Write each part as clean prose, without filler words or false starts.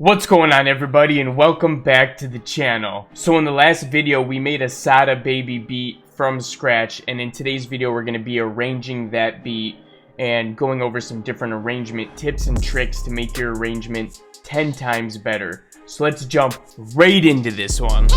What's going on, everybody, and welcome back to the channel. So in the last video we made a Sada baby beat from scratch, and in today's video we're going to be arranging that beat and going over some different arrangement tips and tricks to make your arrangement 10 times better. So let's jump right into this one.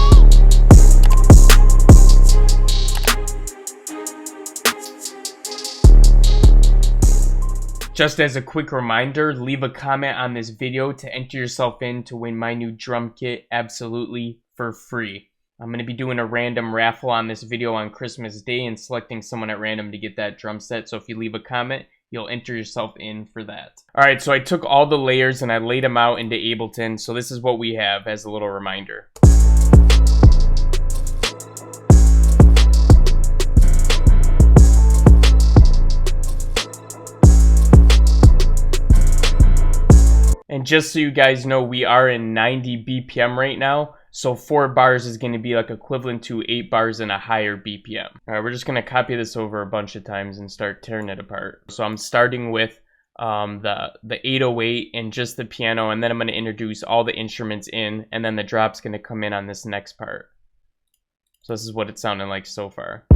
Just as a quick reminder, leave a comment on this video to enter yourself in to win my new drum kit absolutely for free. I'm going to be doing a random raffle on this video on Christmas Day and selecting someone at random to get that drum set. So if you leave a comment, you'll enter yourself in for that. Alright, so I took all the layers and I laid them out into Ableton. So this is what we have as a little reminder. And just so you guys know, we are in 90 BPM right now. So 4 bars is going to be like equivalent to 8 bars in a higher BPM. Alright, we're just going to copy this over a bunch of times and start tearing it apart. So I'm starting with the 808 and just the piano, and then I'm going to introduce all the instruments in, and then the drop's going to come in on this next part. So this is what it's sounding like so far.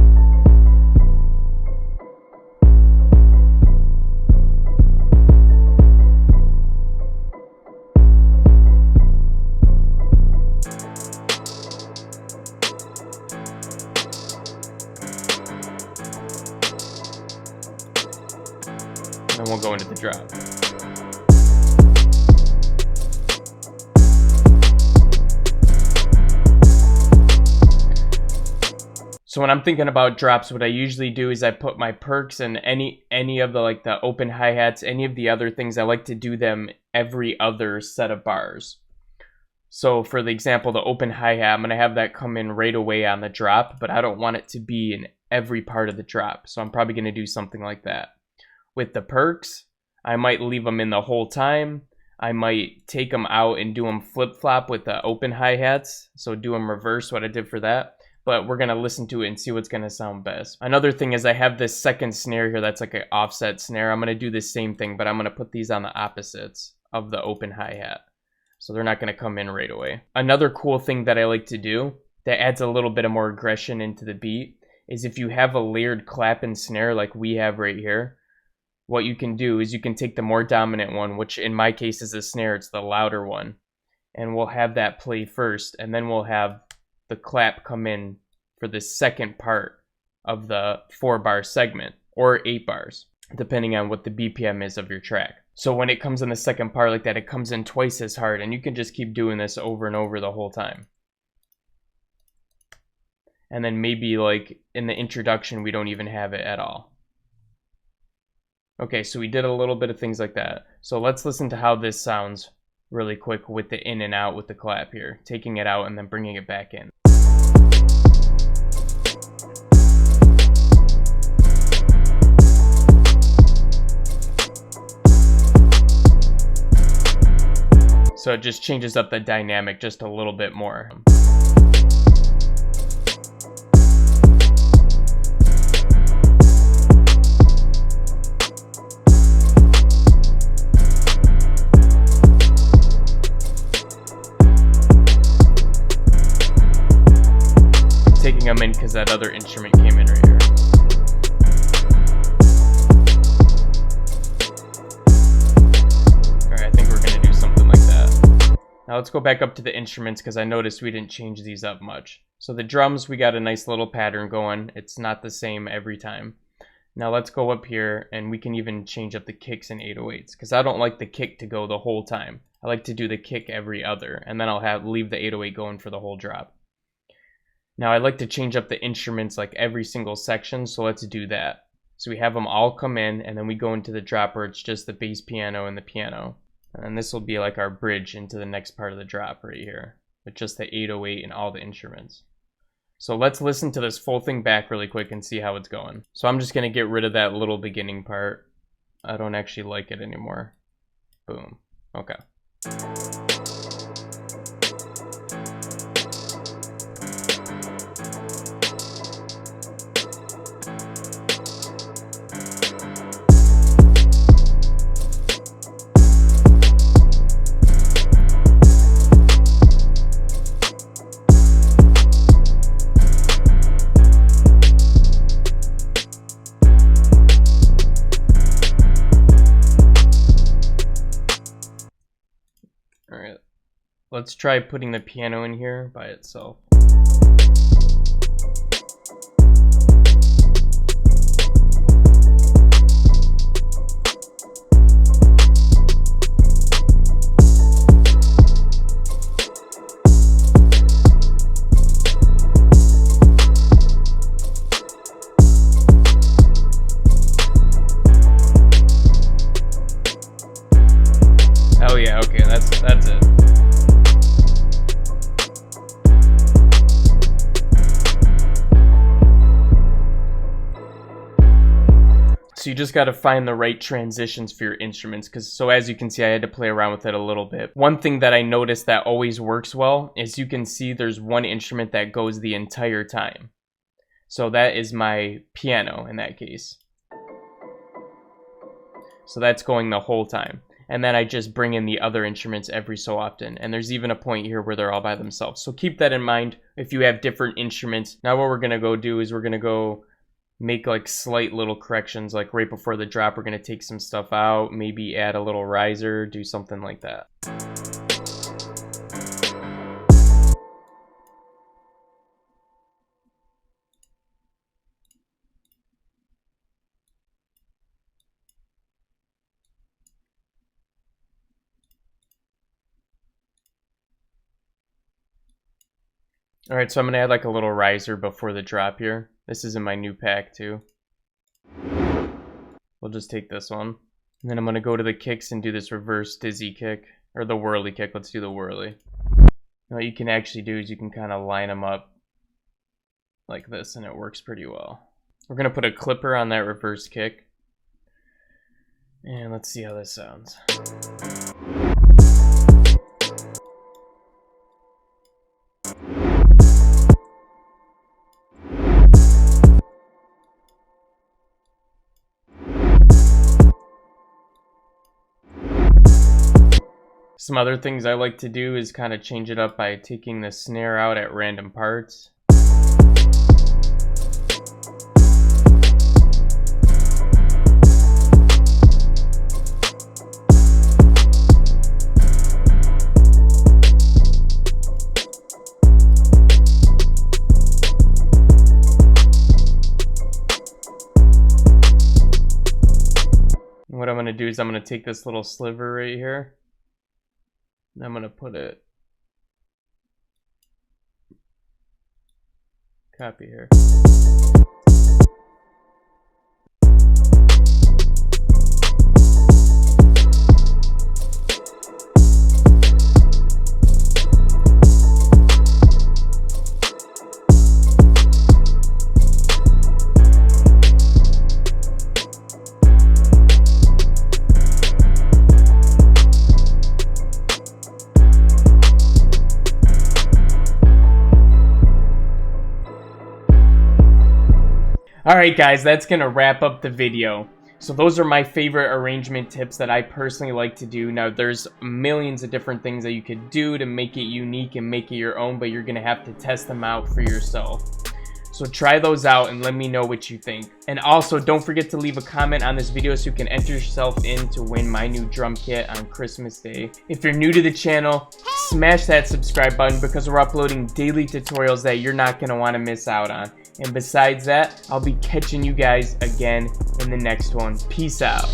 And we'll go into the drop. So when I'm thinking about drops, what I usually do is I put my perks and any of the the open hi-hats, any of the other things, I like to do them every other set of bars. So for the example, the open hi-hat, I'm going to have that come in right away on the drop, but I don't want it to be in every part of the drop. So I'm probably going to do something like that. With the perks, I might leave them in the whole time. I might take them out and do them flip-flop with the open hi-hats. So do them reverse, what I did for that. But we're going to listen to it and see what's going to sound best. Another thing is I have this second snare here that's like an offset snare. I'm going to do the same thing, but I'm going to put these on the opposites of the open hi-hat. So they're not going to come in right away. Another cool thing that I like to do that adds a little bit of more aggression into the beat is if you have a layered clap and snare like we have right here, what you can do is you can take the more dominant one, which in my case is a snare, it's the louder one, and we'll have that play first, and then we'll have the clap come in for the second part of the 4-bar segment, or 8 bars, depending on what the BPM is of your track. So when it comes in the second part like that, it comes in twice as hard, and you can just keep doing this over and over the whole time. And then maybe like in the introduction, we don't even have it at all. Okay, so we did a little bit of things like that. So let's listen to how this sounds really quick with the in and out with the clap here. Taking it out and then bringing it back in. So it just changes up the dynamic just a little bit more. Taking them in because that other instrument came in right here. Alright, I think we're going to do something like that. Now let's go back up to the instruments because I noticed we didn't change these up much. So the drums, we got a nice little pattern going. It's not the same every time. Now let's go up here and we can even change up the kicks and 808s because I don't like the kick to go the whole time. I like to do the kick every other, and then I'll leave the 808 going for the whole drop. Now I like to change up the instruments like every single section, so let's do that. So we have them all come in, and then we go into the drop where it's just the bass piano and the piano. And this will be like our bridge into the next part of the drop right here, with just the 808 and all the instruments. So let's listen to this full thing back really quick and see how it's going. So I'm just going to get rid of that little beginning part. I don't actually like it anymore. Boom. Okay. All right, let's try putting the piano in here by itself. Oh yeah, okay, that's it. So you just got to find the right transitions for your instruments, because so as you can see, I had to play around with it a little bit. One thing that I noticed that always works well is you can see there's one instrument that goes the entire time. So that is my piano in that case. So that's going the whole time. And then I just bring in the other instruments every so often. And there's even a point here where they're all by themselves. So keep that in mind if you have different instruments. Now what we're going to go do is we're going to go make like slight little corrections. Like right before the drop, we're going to take some stuff out, maybe add a little riser, do something like that. Alright, so I'm going to add like a little riser before the drop here. This is in my new pack too. We'll just take this one. And then I'm going to go to the kicks and do this reverse dizzy kick. Or the whirly kick. Let's do the whirly. And what you can actually do is you can kind of line them up like this and it works pretty well. We're going to put a clipper on that reverse kick. And let's see how this sounds. Some other things I like to do is kind of change it up by taking the snare out at random parts. And what I'm going to do is I'm going to take this little sliver right here. I'm going to put it, copy here. Alright guys, that's going to wrap up the video. So those are my favorite arrangement tips that I personally like to do. Now there's millions of different things that you could do to make it unique and make it your own, but you're going to have to test them out for yourself. So try those out and let me know what you think. And also don't forget to leave a comment on this video so you can enter yourself in to win my new drum kit on Christmas Day. If you're new to the channel, smash that subscribe button because we're uploading daily tutorials that you're not going to want to miss out on. And besides that, I'll be catching you guys again in the next one. Peace out.